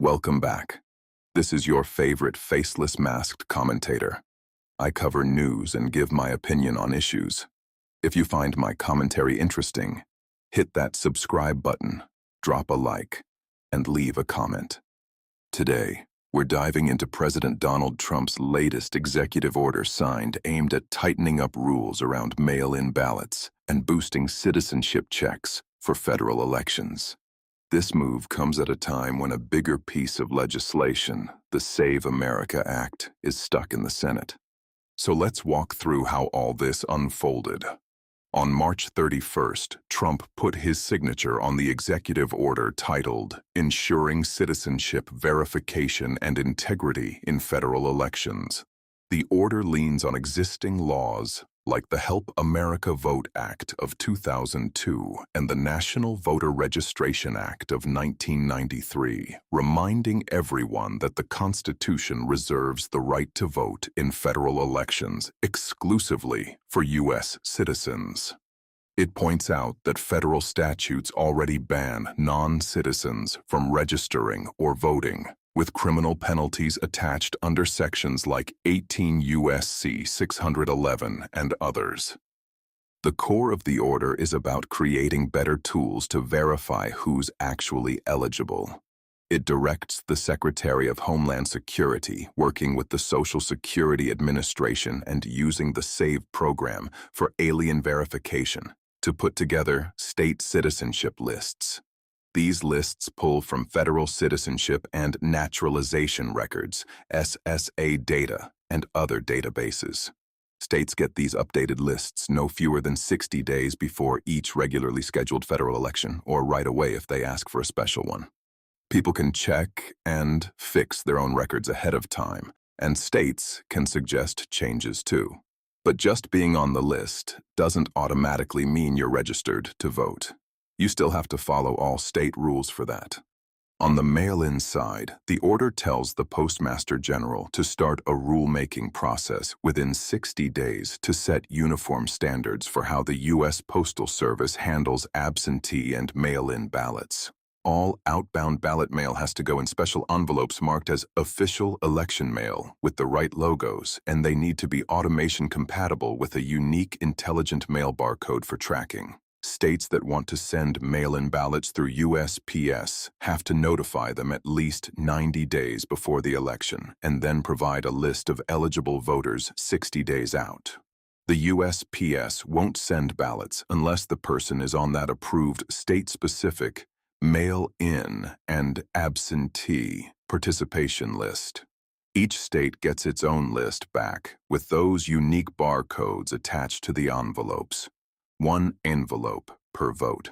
Welcome back. This is your favorite faceless masked commentator. I cover news and give my opinion on issues. If you find my commentary interesting, hit that subscribe button, drop a like, and leave a comment. Today, we're diving into President Donald Trump's latest executive order signed aimed at tightening up rules around mail-in ballots and boosting citizenship checks for federal elections. This move comes at a time when a bigger piece of legislation, the Save America Act, is stuck in the Senate. So let's walk through how all this unfolded. On March 31st, Trump put his signature on the executive order titled Ensuring Citizenship Verification and Integrity in Federal Elections. The order leans on existing laws like the Help America Vote Act of 2002 and the National Voter Registration Act of 1993, reminding everyone that the Constitution reserves the right to vote in federal elections exclusively for U.S. citizens. It points out that federal statutes already ban non-citizens from registering or voting, with criminal penalties attached under sections like 18 U.S.C. 611 and others. The core of the order is about creating better tools to verify who's actually eligible. It directs the Secretary of Homeland Security, working with the Social Security Administration and using the SAVE program for alien verification, to put together state citizenship lists. These lists pull from federal citizenship and naturalization records, SSA data, and other databases. States get these updated lists no fewer than 60 days before each regularly scheduled federal election, or right away if they ask for a special one. People can check and fix their own records ahead of time, and states can suggest changes too. But just being on the list doesn't automatically mean you're registered to vote. You still have to follow all state rules for that. On the mail-in side, the order tells the Postmaster General to start a rulemaking process within 60 days to set uniform standards for how the U.S. Postal Service handles absentee and mail-in ballots. All outbound ballot mail has to go in special envelopes marked as official election mail with the right logos, and they need to be automation compatible with a unique intelligent mail barcode for tracking. States that want to send mail-in ballots through USPS have to notify them at least 90 days before the election and then provide a list of eligible voters 60 days out. The USPS won't send ballots unless the person is on that approved state-specific mail-in and absentee participation list. Each state gets its own list back with those unique barcodes attached to the envelopes. One envelope per vote.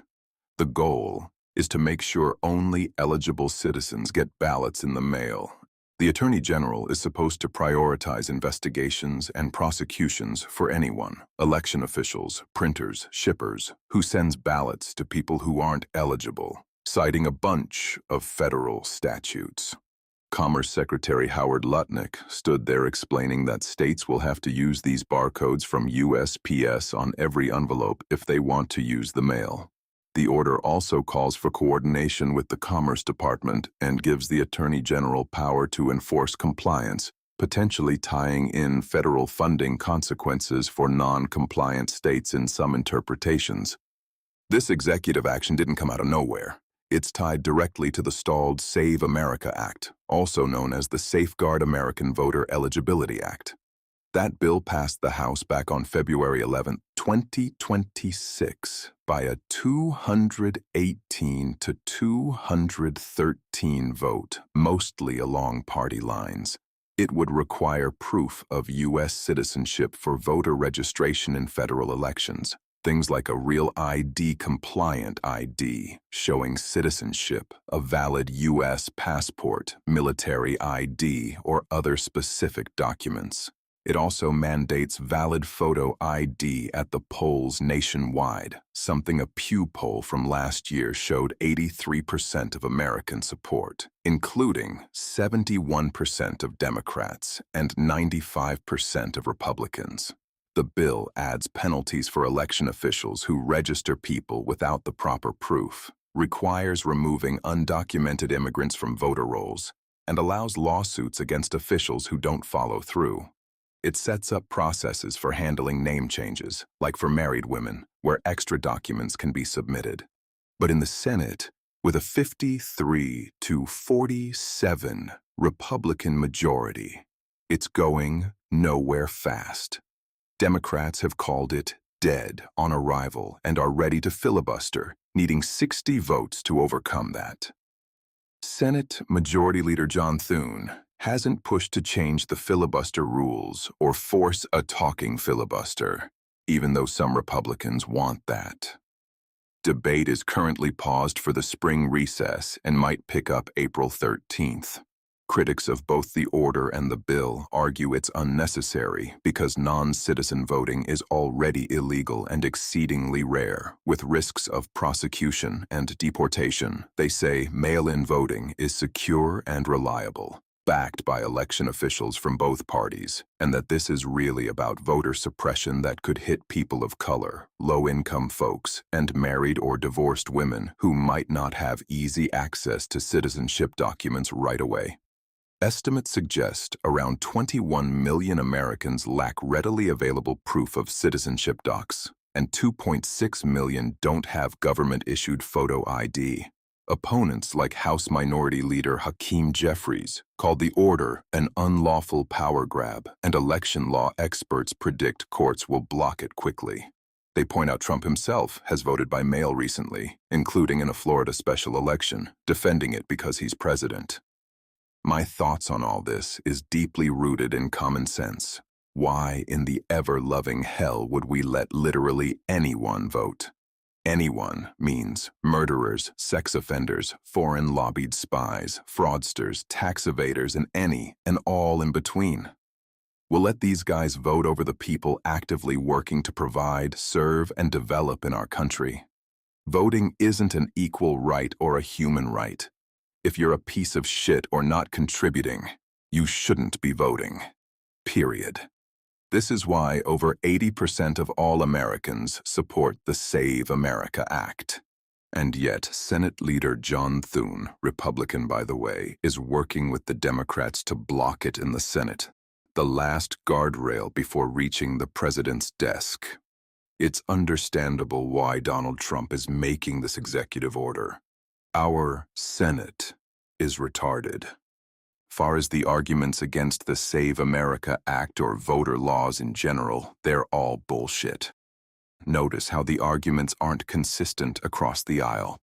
The goal is to make sure only eligible citizens get ballots in the mail. The Attorney General is supposed to prioritize investigations and prosecutions for anyone, election officials, printers, shippers, who sends ballots to people who aren't eligible, citing a bunch of federal statutes. Commerce Secretary Howard Lutnick stood there explaining that states will have to use these barcodes from USPS on every envelope if they want to use the mail. The order also calls for coordination with the Commerce Department and gives the Attorney General power to enforce compliance, potentially tying in federal funding consequences for non-compliant states in some interpretations. This executive action didn't come out of nowhere. It's tied directly to the stalled Save America Act, also known as the Safeguard American Voter Eligibility Act. That bill passed the House back on February 11, 2026, by a 218 to 213 vote, mostly along party lines. It would require proof of U.S. citizenship for voter registration in federal elections. Things like a real ID-compliant ID, showing citizenship, a valid U.S. passport, military ID, or other specific documents. It also mandates valid photo ID at the polls nationwide, something a Pew poll from last year showed 83% of American support, including 71% of Democrats and 95% of Republicans. The bill adds penalties for election officials who register people without the proper proof. requires removing undocumented immigrants from voter rolls, and allows lawsuits against officials who don't follow through. It sets up processes for handling name changes, like for married women, where extra documents can be submitted. But in the Senate, with a 53-47 Republican majority, it's going nowhere fast. Democrats have called it dead on arrival and are ready to filibuster, needing 60 votes to overcome that. Senate Majority Leader John Thune hasn't pushed to change the filibuster rules or force a talking filibuster, even though some Republicans want that. Debate is currently paused for the spring recess and might pick up April 13th. Critics of both the order and the bill argue it's unnecessary because non-citizen voting is already illegal and exceedingly rare, with risks of prosecution and deportation. They say mail-in voting is secure and reliable, backed by election officials from both parties, and that this is really about voter suppression that could hit people of color, low-income folks, and married or divorced women who might not have easy access to citizenship documents right away. Estimates suggest around 21 million Americans lack readily available proof of citizenship docs, and 2.6 million don't have government-issued photo ID. Opponents like House Minority Leader Hakeem Jeffries called the order an unlawful power grab, and election law experts predict courts will block it quickly. They point out Trump himself has voted by mail recently, including in a Florida special election, defending it because he's president. My thoughts on all this is deeply rooted in common sense. Why in the ever-loving hell would we let literally anyone vote? Anyone means murderers, sex offenders, foreign-lobbied spies, fraudsters, tax evaders, and any and all in between. We'll let these guys vote over the people actively working to provide, serve, and develop in our country. Voting isn't an equal right or a human right. If you're a piece of shit or not contributing, you shouldn't be voting. Period. This is why over 80% of all Americans support the Save America Act. And yet, Senate Leader John Thune, Republican by the way, is working with the Democrats to block it in the Senate, the last guardrail before reaching the president's desk. It's understandable why Donald Trump is making this executive order. Our Senate is retarded. Far as the arguments against the Save America Act or voter laws in general, they're all bullshit. Notice how the arguments aren't consistent across the aisle.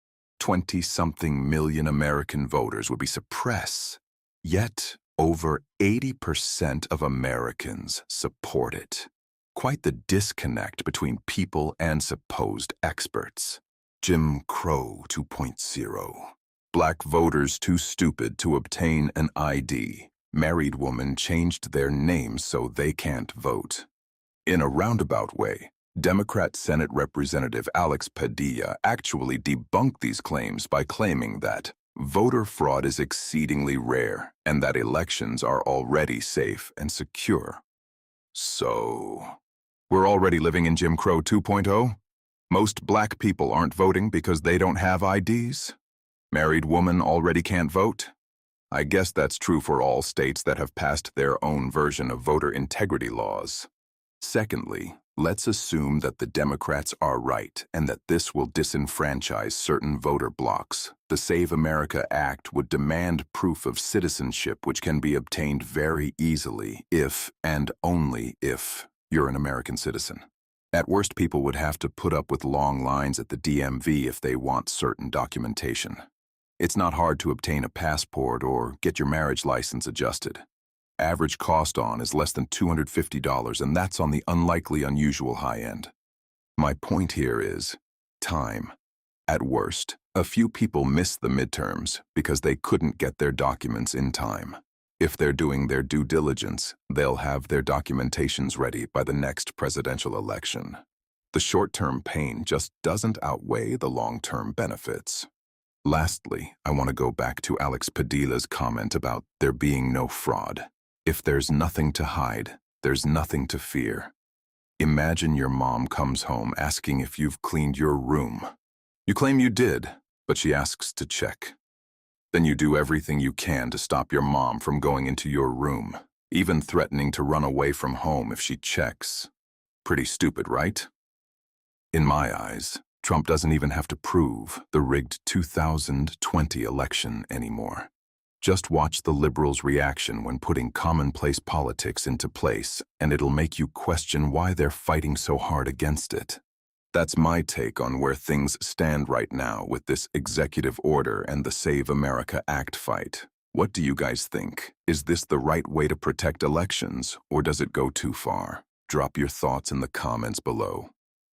20-something million American voters would be suppressed, yet over 80% of Americans support it. Quite the disconnect between people and supposed experts. Jim Crow 2.0. Black voters too stupid to obtain an ID. Married women changed their names so they can't vote. In a roundabout way, Democrat Senate Representative Alex Padilla actually debunked these claims by claiming that voter fraud is exceedingly rare and that elections are already safe and secure. So, we're already living in Jim Crow 2.0? Most black people aren't voting because they don't have IDs? Married women already can't vote? I guess that's true for all states that have passed their own version of voter integrity laws. Secondly, let's assume that the Democrats are right and that this will disenfranchise certain voter blocs. The Save America Act would demand proof of citizenship which can be obtained very easily if, and only if, you're an American citizen. At worst, people would have to put up with long lines at the DMV if they want certain documentation. It's not hard to obtain a passport or get your marriage license adjusted. Average cost on is less than $250, and that's on the unlikely unusual high end. My point here is time. At worst, a few people miss the midterms because they couldn't get their documents in time. If they're doing their due diligence, they'll have their documentations ready by the next presidential election. The short-term pain just doesn't outweigh the long-term benefits. Lastly, I want to go back to Alex Padilla's comment about there being no fraud. If there's nothing to hide, there's nothing to fear. Imagine your mom comes home asking if you've cleaned your room. You claim you did, but she asks to check. Then you do everything you can to stop your mom from going into your room, even threatening to run away from home if she checks. Pretty stupid, right? In my eyes, Trump doesn't even have to prove the rigged 2020 election anymore. Just watch the liberals' reaction when putting commonplace politics into place, and it'll make you question why they're fighting so hard against it. That's my take on where things stand right now with this executive order and the Save America Act fight. What do you guys think? Is this the right way to protect elections, or does it go too far? Drop your thoughts in the comments below.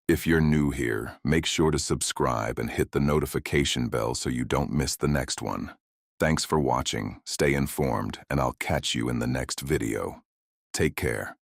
If you're new here, make sure to subscribe and hit the notification bell so you don't miss the next one. Thanks for watching, stay informed, and I'll catch you in the next video. Take care.